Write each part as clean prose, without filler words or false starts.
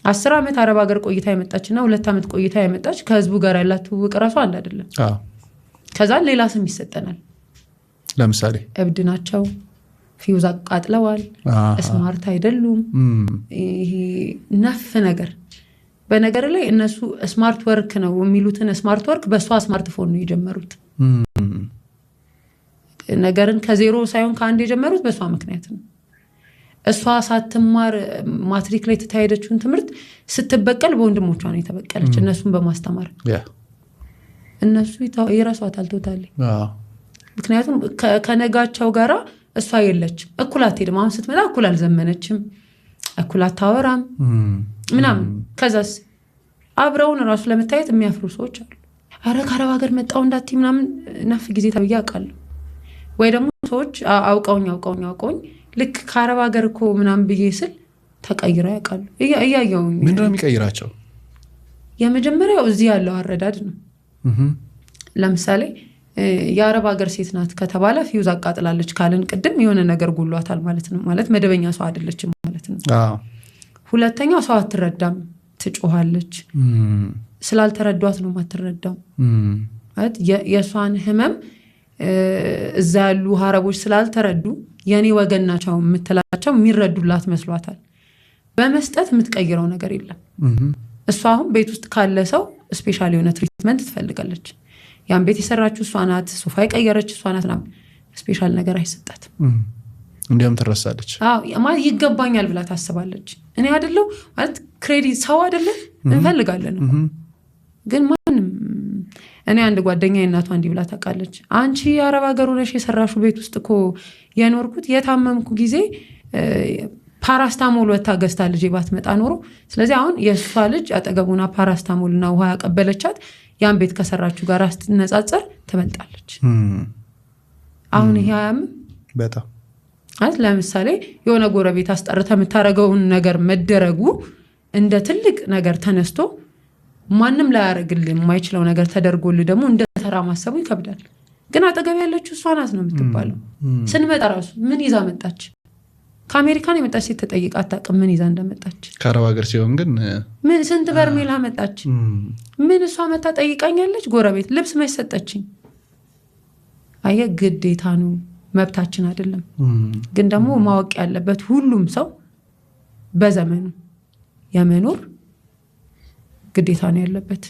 10 ዓመት አረብ ሀገር ቆይታ የመጣችና 2 ዓመት ቆይታ የመጣች ከህዝቡ ጋር ያላት ውቅራሱ አንድ አይደለም። ከዛ ሌላ ስም ይሰጠናል። ለምሳሌ እብድ ናቸው፣ ፊውዝ አቃጥለዋል፣ ስማርት አይደሉም። ይሄ ነፍ ነገር በነገር ላይ እነሱ ስማርት ወርክ ነው የሚሉትን ስማርት ወርክ በሷ ስማርትፎን ነው የጀመሩት። ነገርን ከዜሮ ሳይሆን ከአንድ የጀመሩት በሷ ምክንያት ነው። እሷ ሳትማር ማትሪክ ላይ ተታየደችውን ትምህርት ስትበቀል በወንድሞቿ ነው የተበቀለች፣ እነሱን በማስተማር እነሱ ይራሷታል ቶታሊ። ምክንያቱም ከነጋቸው ጋራ እሷ የለችም፣ እኩል አትሄድም። አሁን ስትመጣ እኩል አልዘመነችም፣ እኩል አታወራም ምናምን። ከዛስ አብረውን ራሱ ለመታየት የሚያፍሩ ሰዎች አሉ። አረ ከአረብ ሀገር መጣው እንዳትይ ምናምን ነፍ ጊዜ ተብዬ አውቃለሁ። ወይ ደግሞ ሰዎች አውቀውኝ ልክ ከአረብ ሀገር እኮ ምናምን ብዬ ስል ተቀይረው ያውቃሉ። እያየውኝ ምንድን ነው የሚቀይራቸው? የመጀመሪያው እዚህ ያለው አረዳድ ነው። ለምሳሌ የአረብ ሀገር ሴት ናት ከተባለ ፊውዝ አቃጥላለች ካልን ቅድም የሆነ ነገር ጉሏታል ማለት ነው። ማለት መደበኛ ሰው አይደለችም ማለት ነው። ሁለተኛው ሰው አትረዳም፣ ትጮሃለች። ስላልተረዷት ነው ማትረዳው። ማለት የሷን ህመም እዛ ያሉ አረቦች ስላልተረዱ የኔ ወገን ናቸው የምትላቸው የሚረዱላት መስሏታል። በመስጠት የምትቀይረው ነገር የለም። እሷ አሁን ቤት ውስጥ ካለ ሰው ስፔሻል የሆነ ትሪትመንት ትፈልጋለች። ያን ቤት የሰራችው እሷ ናት፣ ሶፋ የቀየረች እሷ ናት። ስፔሻል ነገር አይሰጣትም። እንዲያም ትረሳለች። ማለት ይገባኛል ብላ ታስባለች። እኔ አይደለሁ ማለት ክሬዲት ሰው አይደለም እንፈልጋለን ግን ማንም። እኔ አንድ ጓደኛ እናቷ እንዲህ ብላ ታውቃለች። አንቺ አረብ ሀገር ሆነሽ የሰራሹ ቤት ውስጥ እኮ የኖርኩት የታመምኩ ጊዜ ፓራስታሞል ወታ ገዝታ ልጄ ባትመጣ ኖሮ። ስለዚህ አሁን የእሷ ልጅ አጠገቡና ፓራስታሞልና ውሃ ያቀበለቻት ያን ቤት ከሰራችሁ ጋር ስትነጻጸር ትበልጣለች። አሁን ይሄ አያም በጣም ለምሳሌ የሆነ ጎረቤት አስጠርተ የምታረገውን ነገር መደረጉ እንደ ትልቅ ነገር ተነስቶ ማንም ላይ ያረግልህ የማይችለው ነገር ተደርጎልህ ደግሞ እንደ ተራ ማሰቡ ይከብዳል። ግን አጠገብ ያለችው እሷ ናት ነው የምትባለው። ስንመጣ ራሱ ምን ይዛ መጣች? ከአሜሪካን የመጣች ሴት ተጠይቃ አታውቅም ምን ይዛ እንደመጣች። ከአረብ ሀገር ሲሆን ግን ምን ስንት በርሜል አመጣች? ምን እሷ መታ ጠይቃኛለች። ጎረቤት ልብስ መሰጠችኝ። አየህ ግዴታ ነው መብታችን አይደለም። ግን ደግሞ ማወቅ ያለበት ሁሉም ሰው በዘመኑ የመኖር ግዴታ ነው ያለበት።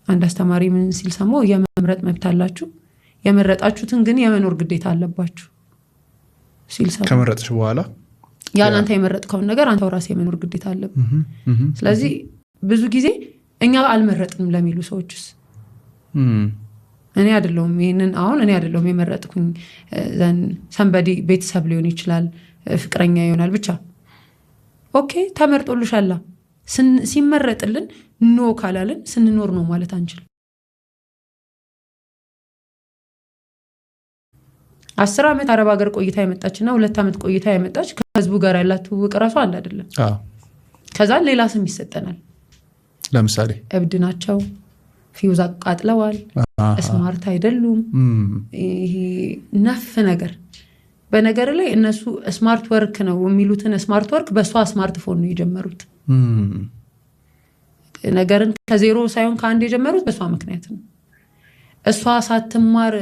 አንድ አስተማሪ ምን ሲል ሰማው፣ የመምረጥ መብት አላችሁ፣ የመረጣችሁትን ግን የመኖር ግዴታ አለባችሁ ሲል ሰማው። ከመረጥሽ በኋላ ያንተ የመረጥከውን ነገር አንተ ራስህ የመኖር ግዴታ አለብህ። ስለዚህ ብዙ ጊዜ እኛ አልመረጥንም ለሚሉ ሰዎችስ እኔ አይደለሁም ይሄንን አሁን እኔ አይደለሁም የመረጥኩኝ ሰንበዲ ቤተሰብ ሊሆን ይችላል፣ ፍቅረኛ ይሆናል። ብቻ ኦኬ ተመርጦልሻል። ሲመረጥልን ኖ ካላልን ስንኖር ነው ማለት አንችል። 10 ዓመት አረብ ሀገር ቆይታ የመጣችና 2 ዓመት ቆይታ የመጣች ከህዝቡ ጋር ያላት ውቅራሱ አንድ አይደለም። ከዛ ሌላ ስም ይሰጠናል። ለምሳሌ እብድ ናቸው፣ ፊውዝ አቃጥለዋል፣ ስማርት አይደሉም። ይሄ ነፍ ነገር በነገር ላይ እነሱ ስማርት ወርክ ነው የሚሉትን ስማርት ወርክ በሷ ስማርትፎን ነው የጀመሩት። ነገርን ከዜሮ ሳይሆን ከአንድ የጀመሩት በሷ ምክንያት ነው። እሷ ሳትማር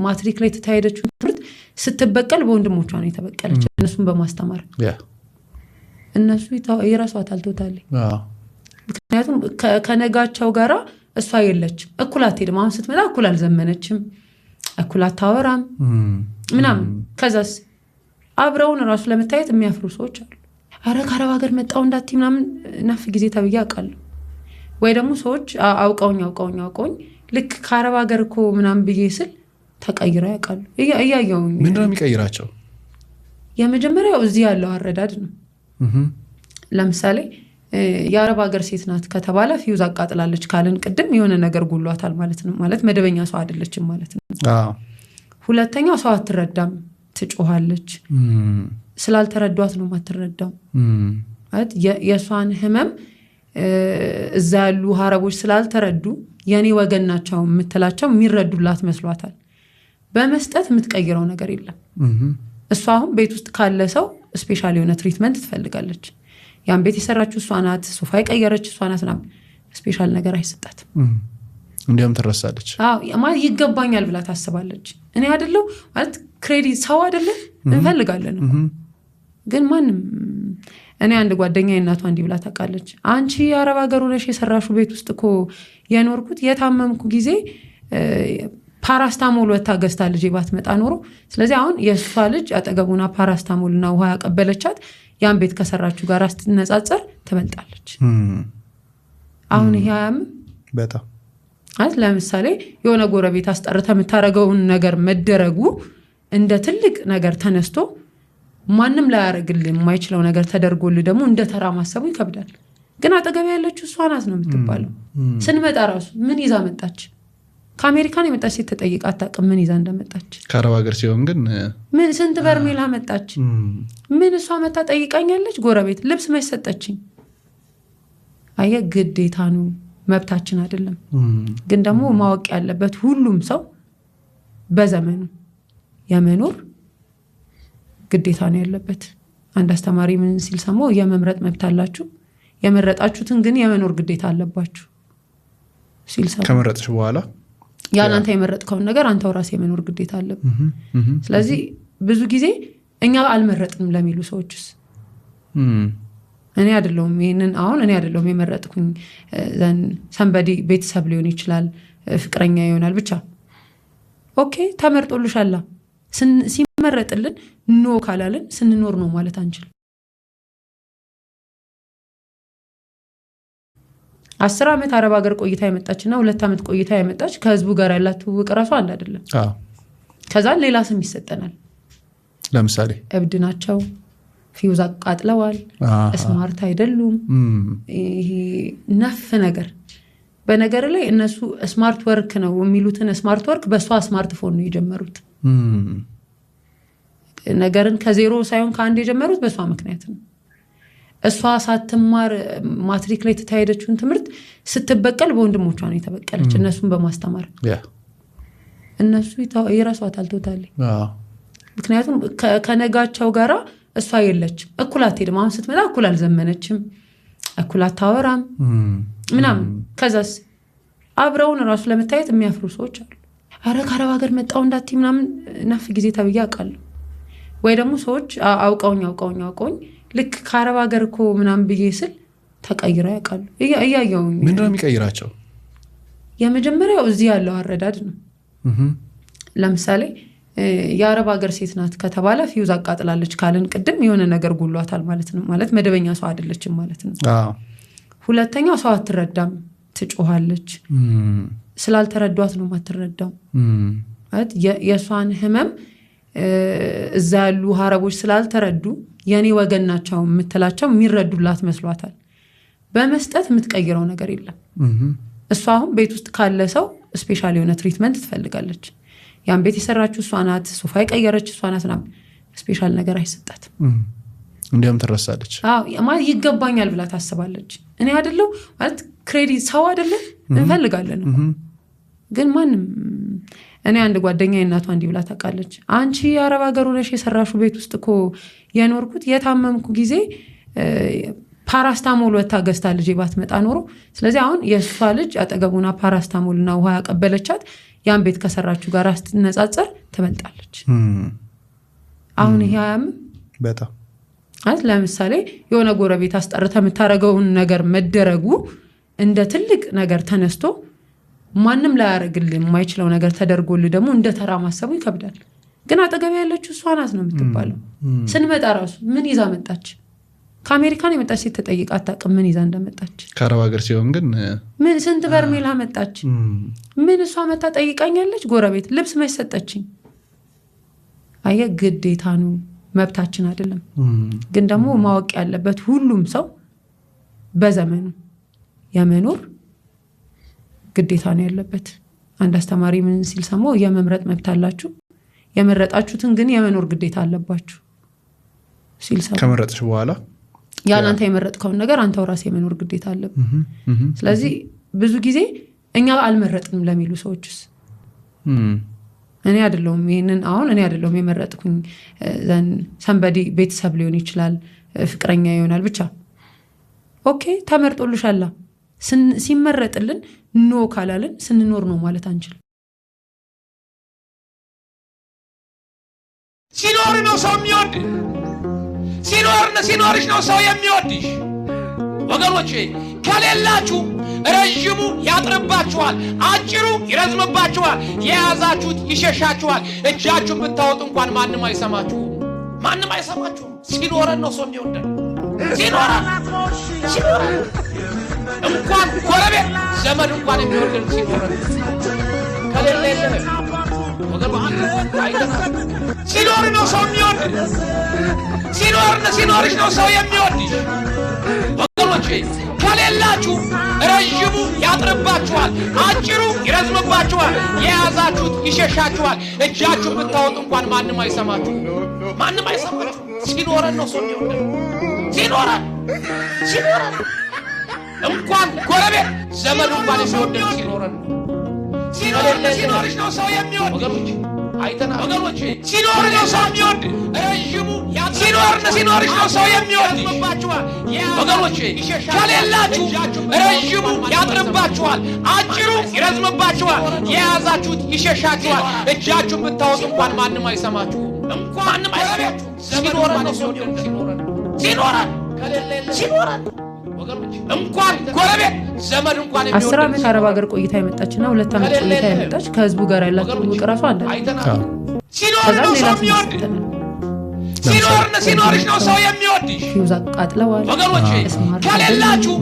ማትሪክ ላይ ተታየደችውን ትምህርት ስትበቀል በወንድሞቿ ነው የተበቀለች፣ እነሱን በማስተማር እነሱ ይራሷታል ቶታሊ። ምክንያቱም ከነጋቸው ጋራ እሷ የለችም፣ እኩል አትሄድም። አሁን ስትመጣ እኩል አልዘመነችም፣ እኩል አታወራም ምናምን። ከዛስ አብረውን ራሱ ለመታየት የሚያፍሩ ሰዎች አሉ። አረ ከአረብ ሀገር መጣው እንዳትይ ምናምን ነፍ ጊዜ ተብዬ አውቃለሁ። ወይ ደግሞ ሰዎች አውቀውኝ ልክ ከአረብ ሀገር እኮ ምናምን ብዬ ስል ተቀይረው ያውቃሉ። እያየውኝ ምንድን ነው የሚቀይራቸው? የመጀመሪያው እዚህ ያለው አረዳድ ነው። ለምሳሌ የአረብ ሀገር ሴት ናት ከተባለ ፊውዝ አቃጥላለች ካልን ቅድም የሆነ ነገር ጉሏታል ማለት ነው። ማለት መደበኛ ሰው አይደለችም ማለት ነው። ሁለተኛው ሰው አትረዳም፣ ትጮሃለች። ስላልተረዷት ነው ማትረዳው። ማለት የሷን ህመም እዛ ያሉ አረቦች ስላልተረዱ የኔ ወገን ናቸው የምትላቸው የሚረዱላት መስሏታል። በመስጠት የምትቀይረው ነገር የለም። እሷ አሁን ቤት ውስጥ ካለ ሰው ስፔሻል የሆነ ትሪትመንት ትፈልጋለች። ያን ቤት የሰራችው እሷ ናት፣ ሶፋ የቀየረች እሷ ናት ምናምን ስፔሻል ነገር አይሰጣትም። እንዲያውም ትረሳለች። ማለት ይገባኛል ብላ ታስባለች። እኔ አይደለው ማለት ክሬዲት ሰው አይደለም እንፈልጋለን ግን ማንም እኔ አንድ ጓደኛ እናቷ እንዲህ ብላ ታውቃለች። አንቺ አረብ ሀገር ሆነሽ የሰራሹ ቤት ውስጥ እኮ የኖርኩት የታመምኩ ጊዜ ፓራስታሞል ወታ ገዝታ ልጄ ባትመጣ ኖሮ፣ ስለዚህ አሁን የእሷ ልጅ አጠገቡና ፓራስታሞልና ውሃ ያቀበለቻት ያን ቤት ከሰራችሁ ጋር ስትነጻጸር ትበልጣለች። አሁን ይሄ አያምም በጣም ማለት ለምሳሌ የሆነ ጎረቤት አስጠርተ የምታረገውን ነገር መደረጉ እንደ ትልቅ ነገር ተነስቶ ማንም ላይ ያረግልህ የማይችለው ነገር ተደርጎልህ ደግሞ እንደ ተራ ማሰቡ ይከብዳል። ግን አጠገብ ያለችው እሷ ናት ነው የምትባለው። ስንመጣ ራሱ ምን ይዛ መጣች? ከአሜሪካን የመጣች ሴት ተጠይቃ አታውቅም ምን ይዛ እንደመጣች። ከአረብ ሀገር ሲሆን ግን ምን ስንት በርሜል አመጣች? ምን እሷ መታ ጠይቃኛለች። ጎረቤት ልብስ መች ሰጠችኝ? አየ ግዴታ ነው መብታችን አይደለም። ግን ደግሞ ማወቅ ያለበት ሁሉም ሰው በዘመኑ የመኖር ግዴታ ነው ያለበት። አንድ አስተማሪ ምን ሲል ሰማው? የመምረጥ መብት አላችሁ፣ የመረጣችሁትን ግን የመኖር ግዴታ አለባችሁ ሲል ሰማው። ከመረጥሽ በኋላ ያን አንተ የመረጥከውን ነገር አንተው ራስህ የመኖር ግዴታ አለብህ። ስለዚህ ብዙ ጊዜ እኛ አልመረጥንም ለሚሉ ሰዎችስ እኔ አይደለሁም ይሄንን አሁን እኔ አይደለሁም የመረጥኩኝ ሰንበዲ ቤተሰብ ሊሆን ይችላል፣ ፍቅረኛ ይሆናል፣ ብቻ ኦኬ ተመርጦልሻል። ሲመረጥልን ኖ ካላልን ስንኖር ነው ማለት አንችል። 10 ዓመት አረብ ሀገር ቆይታ የመጣችና 2 ዓመት ቆይታ የመጣች ከህዝቡ ጋር ያላት ትውውቅ ራሱ አንድ አይደለም። ከዛ ሌላ ስም ይሰጠናል። ለምሳሌ እብድ ናቸው፣ ፊውዝ አቃጥለዋል፣ ስማርት አይደሉም፣ ይሄ ነፍ ነገር። በነገር ላይ እነሱ ስማርት ወርክ ነው የሚሉትን ስማርት ወርክ በሷ ስማርትፎን ነው የጀመሩት። ነገርን ከዜሮ ሳይሆን ከአንድ የጀመሩት በሷ ምክንያት ነው። እሷ ሳትማር ማትሪክ ላይ ተታሄደችውን ትምህርት ስትበቀል በወንድሞቿ ነው የተበቀለች፣ እነሱን በማስተማር እነሱ ይረሷታል ቶታሊ። ምክንያቱም ከነጋቸው ጋራ እሷ የለችም፣ እኩል አትሄድም። አሁን ስትመጣ እኩል አልዘመነችም፣ እኩል አታወራም ምናምን። ከዛስ አብረውን ራሱ ለመታየት የሚያፍሩ ሰዎች አሉ። አረ ከአረብ ሀገር መጣው እንዳት ምናምን ነፍ ጊዜ ተብዬ አውቃለሁ። ወይ ደግሞ ሰዎች አውቀውኝ ልክ ከአረብ ሀገር እኮ ምናምን ብዬ ስል ተቀይራ ያውቃሉ። እያየውኝ ምንድነው የሚቀይራቸው? የመጀመሪያው እዚህ ያለው አረዳድ ነው። ለምሳሌ የአረብ ሀገር ሴት ናት ከተባለ ፊውዝ አቃጥላለች ካልን ቅድም የሆነ ነገር ጉሏታል ማለት ነው። ማለት መደበኛ ሰው አይደለችም ማለት ነው። ሁለተኛው ሰው አትረዳም፣ ትጮሃለች። ስላልተረዷት ነው ማትረዳው። ማለት የእሷን ህመም እዛ ያሉ አረቦች ስላልተረዱ የኔ ወገን ናቸው የምትላቸው የሚረዱላት መስሏታል። በመስጠት የምትቀይረው ነገር የለም። እሷ አሁን ቤት ውስጥ ካለ ሰው ስፔሻል የሆነ ትሪትመንት ትፈልጋለች። ያን ቤት የሰራችው እሷ ናት፣ ሶፋ የቀየረች እሷ ናት ምናምን ስፔሻል ነገር አይሰጣትም። እንዲያውም ትረሳለች። ማለት ይገባኛል ብላ ታስባለች። እኔ አይደለው ማለት ክሬዲት ሰው አይደለም እንፈልጋለን ግን ማንም እኔ አንድ ጓደኛ እናቷ እንዲህ ብላ ታውቃለች። አንቺ አረብ ሀገር ሆነሽ የሰራሹ ቤት ውስጥ እኮ የኖርኩት የታመምኩ ጊዜ ፓራስታሞል ወታ ገዝታ ልጄ ባትመጣ ኖሮ፣ ስለዚህ አሁን የእሷ ልጅ አጠገቡና ፓራስታሞልና ውሃ ያቀበለቻት ያን ቤት ከሰራችሁ ጋር ስትነጻጸር ትበልጣለች። አሁን ይሄ አያምም በጣም ማለት ለምሳሌ የሆነ ጎረቤት አስጠርተ የምታረገውን ነገር መደረጉ እንደ ትልቅ ነገር ተነስቶ ማንም ላይ ያረግልህ የማይችለው ነገር ተደርጎልህ ደግሞ እንደ ተራ ማሰቡ ይከብዳል። ግን አጠገብ ያለችው እሷ ናት ነው የምትባለው። ስንመጣ ራሱ ምን ይዛ መጣች? ከአሜሪካን የመጣች ሴት ተጠይቃ አታውቅም ምን ይዛ እንደመጣች። ከአረብ ሀገር ሲሆን ግን ምን ስንት በርሜል አመጣች? ምን እሷ መታ ጠይቃኛለች። ጎረቤት ልብስ መች ሰጠችኝ? አየ ግዴታ ነው መብታችን አይደለም። ግን ደግሞ ማወቅ ያለበት ሁሉም ሰው በዘመኑ የመኖር ግዴታ ነው ያለበት። አንድ አስተማሪ ምን ሲል ሰማው? የመምረጥ መብት አላችሁ፣ የመረጣችሁትን ግን የመኖር ግዴታ አለባችሁ ሲል ሰማው። ከመረጥሽ በኋላ ያን አንተ የመረጥከውን ነገር አንተው ራስህ የመኖር ግዴታ አለብህ። ስለዚህ ብዙ ጊዜ እኛ አልመረጥንም ለሚሉ ሰዎችስ እኔ አይደለሁም ይሄንን አሁን እኔ አይደለሁም የመረጥኩኝ ሰንበዲ ቤተሰብ ሊሆን ይችላል፣ ፍቅረኛ ይሆናል፣ ብቻ ኦኬ ተመርጦልሻል ሲመረጥልን ኖ ካላልን ስንኖር ነው ማለት አንችል ሲኖር ነው ሰው የሚወድ ሲኖርሽ ነው ሰው የሚወድሽ ወገኖቼ ከሌላችሁ ረጅሙ ያጥርባችኋል አጭሩ ይረዝምባችኋል የያዛችሁት ይሸሻችኋል እጃችሁን ብታወጡ እንኳን ማንም አይሰማችሁ ሲኖር ነው ሰው የሚወድ ሲኖር እንኳን ጎረቤት ዘመድ እንኳን የሚወድ ሲኖር ከሌለ የለም ወገኖቼ ሲኖር ነው ሰው የሚወድ ሲኖርሽ ነው ሰው የሚወድሽ ወገኖቼ ከሌላችሁ ረጅሙ ያጥርባችኋል አጭሩ ይረዝምባችኋል የያዛችሁት ይሸሻችኋል እጃችሁን ብታወጡ እንኳን ማንም አይሰማችሁ ሲኖር ነው ሰው የሚወድ ሲኖር እንኳን ጎረቤት ዘመድ እንኳን የሚወድ ሲኖርሽ ነው ሰው የሚወድ ወገኖቼ ወገኖቼ ሲኖር ነው ሰው የሚወድ ረጅሙ ሲኖርሽ ነው ሰው የሚወድ ወገኖቼ ከሌላችሁ ረጅሙ ያጥርባችኋል አጭሩ ይረዝምባችኋል የያዛችሁት ይሸሻችኋል እጃችሁን ብታወጡ እንኳን ማንም አይሰማችሁ ማንም አይሰማችሁ ሲኖር ነው ሰው ሲኖር ከሌለ እንኳን ጎረቤት ዘመድ እንኳን የሚወድ 10 ዓመት አረብ ሀገር ቆይታ የመጣችና 2 ዓመት ቆይታ የመጣች ከህዝቡ ጋር ያላችሁ ውቅራሱ አንድ ሲኖር ነው ሰው የሚወድ ሲኖርሽ ነው ሰው የሚወድሽ ፊውዝ አቃጥለዋል ወገኖቼ ከሌላችሁ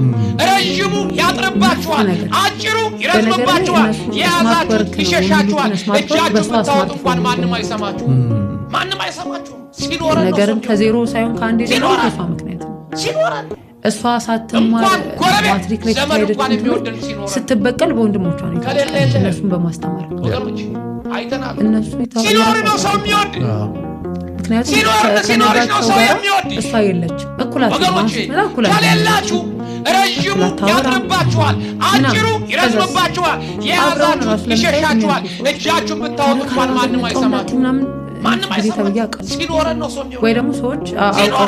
ረጅሙ ያጥርባችኋል አጭሩ ይረዝምባችኋል የያዛችሁት ይሸሻችኋል እጃችሁን ብታወጡ እንኳን ማንም አይሰማችሁ ሲኖር ነገርን ከዜሮ ሳይሆን ከአንድ የጀመረው በሷ ምክንያት ነው እሷ ሳትማር ማትሪክ ላይ ስትበቀል በወንድሞቿ ነው እነሱን በማስተማር እነሱ ሲኖር ነው ሰው የሚወድ ሲኖርሽ ነው ሰው የሚወድ እሷ የለች ከሌላችሁ ረጅሙ ያጥርባችኋል አጭሩ ይረዝምባችኋል የያዛችሁት ይሸሻችኋል እጃችሁን ብታወጡ እንኳን ማንም አይሰማችሁ ሲኖር ነው ሰው የሚወድ ወይ ደግሞ ሰዎች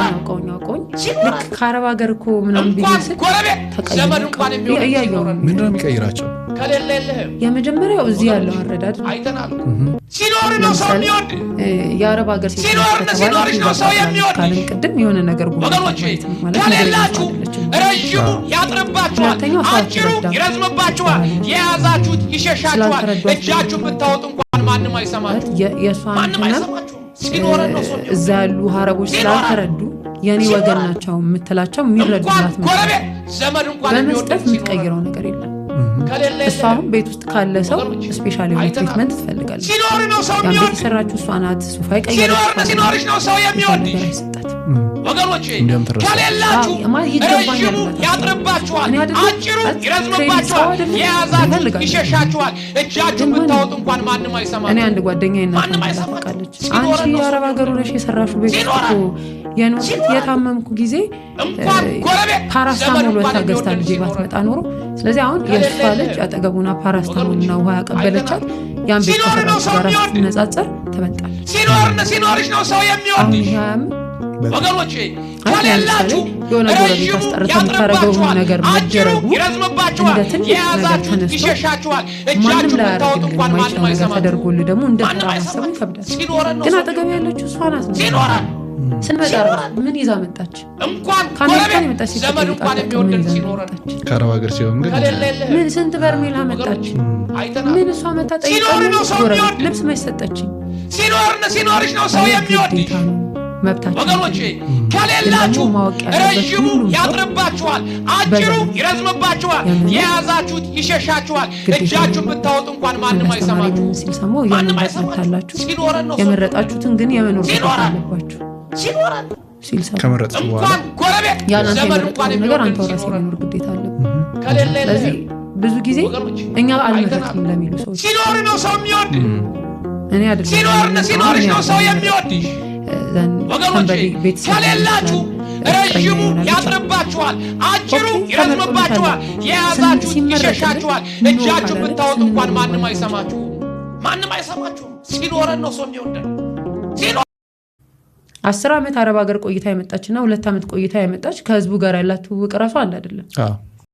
አውቀውኝ ልክ ከአረብ ሀገር እኮ ምናምን ቢመስል ዘመድ እንኳን የሚወድ ምንድነው የሚቀይራቸው ከሌለ የለህም የመጀመሪያው እዚህ ያለው አረዳድ አይተናል ሲኖር ነው ሰው የሚወድ የአረብ ሀገር ሲኖርሽ ነው ሰው የሚወድ ካልን ቅድም የሆነ ነገር ወገኖቼ ከሌላችሁ ረጅሙ ያጥርባችኋል አጭሩ ይረዝምባችኋል የያዛችሁት ይሸሻችኋል እጃችሁን ብታወጡ እንኳን ማንም አይሰማችሁ የእሷን እዛ ያሉ ሀረቦች ስላልተረዱ የኔ ወገን ናቸው የምትላቸው የሚረዱላት በመስጠት የምትቀይረው ነገር የለም እሷ አሁን ቤት ውስጥ ካለ ሰው ስፔሻል የሆነ ትሪትመንት ትፈልጋለች ያን ቤት የሰራችው እሷ ናት ሱፋ ሲኖርሽ ነው ሰው የሚወድሽ ወገኖቼ ከሌላችሁ ረጅሙ ያጥርባችኋል አጭሩ ይረዝምባችኋል የያዛችሁት ይሸሻችኋል እጃችሁን ብታወጡ እንኳን ማንም አይሰማችሁ እኔ አንድ ጓደኛዬ እናት ታውቃለች አንቺ የአረብ ሀገር ሆነሽ የሰራሽው ቤት እኮ የኖርኩት የታመምኩ ጊዜ ፓራስታሞል ወታ ገዝታ ልጄ ባትመጣ ኖሮ ስለዚህ አሁን የእሷ ልጅ አጠገቡና ፓራስታሞልና ውሃ ያቀበለቻት ያን ቤት ከሰራች ጋር ስትነጻጸር ትበልጣለች ሲኖርሽ ነው ሰው የሚወድሽ ወገኖቼ ከሌላችሁ ረጅሙ ያጥርባችኋል አጭሩ ይረዝምባችኋል የያዛችሁት ይሸሻችኋል እጃችሁን ብታወጡ እንኳን ማንም አይሰማችሁ ተደርጎልህ ደግሞ እንደ ተራ ማሰብ ይከብዳል ግን አጠገብ ያለችው እሷ ናት ስንመጣ ምን ይዛ መጣች እንኳን ጎረቤት ዘመድ እንኳን የሚወድ ሲኖር ከአረብ ሀገር ሲሆን ግን ምን ስንት በርሜል አመጣች ምን እሷ መጣ ጠይቀኝ ጎረቤት ልብስ ማይሰጠችኝ ሲኖርሽ ነው ሰው የሚወድሽ ወገኖቼ ከሌላችሁ ረጅሙ ያጥርባችኋል አጭሩ ይረዝምባችኋል የያዛችሁት ይሸሻችኋል እጃችሁን ብታወጡ እንኳን ማንም አይሰማችሁ ማንም አይሰማችሁ የመረጣችሁትን ግን የመኖር ግዴታ አለባችሁ ከመረጥሽ በኋላ እንኳን ጎረቤት ዘመድ እንኳን ነገር አንተ ራስህ የመኖር ግዴታ አለብህ ስለዚህ ብዙ ጊዜ እኛ አልመረጥንም ለሚሉ ሰዎች ሲኖር ነው ሰው የሚወድ እኔ አይደለም ሲኖርሽ ነው ሰው የሚወድሽ ወገኖቼ ከሌላችሁ ረጅሙ ያጥርባችኋል አጭሩ ይረዝምባችኋል የያዛችሁት ይሸሻችኋል እጃችሁን ብታወጡ እንኳን ማንም አይሰማችሁ ሲኖር ነው ሰው የሚወድ 10 ዓመት አረብ ሀገር ቆይታ የመጣችና 2 ዓመት ቆይታ የመጣች ከህዝቡ ጋር ያላት ትውውቅ ራሱ አንድ አይደለም።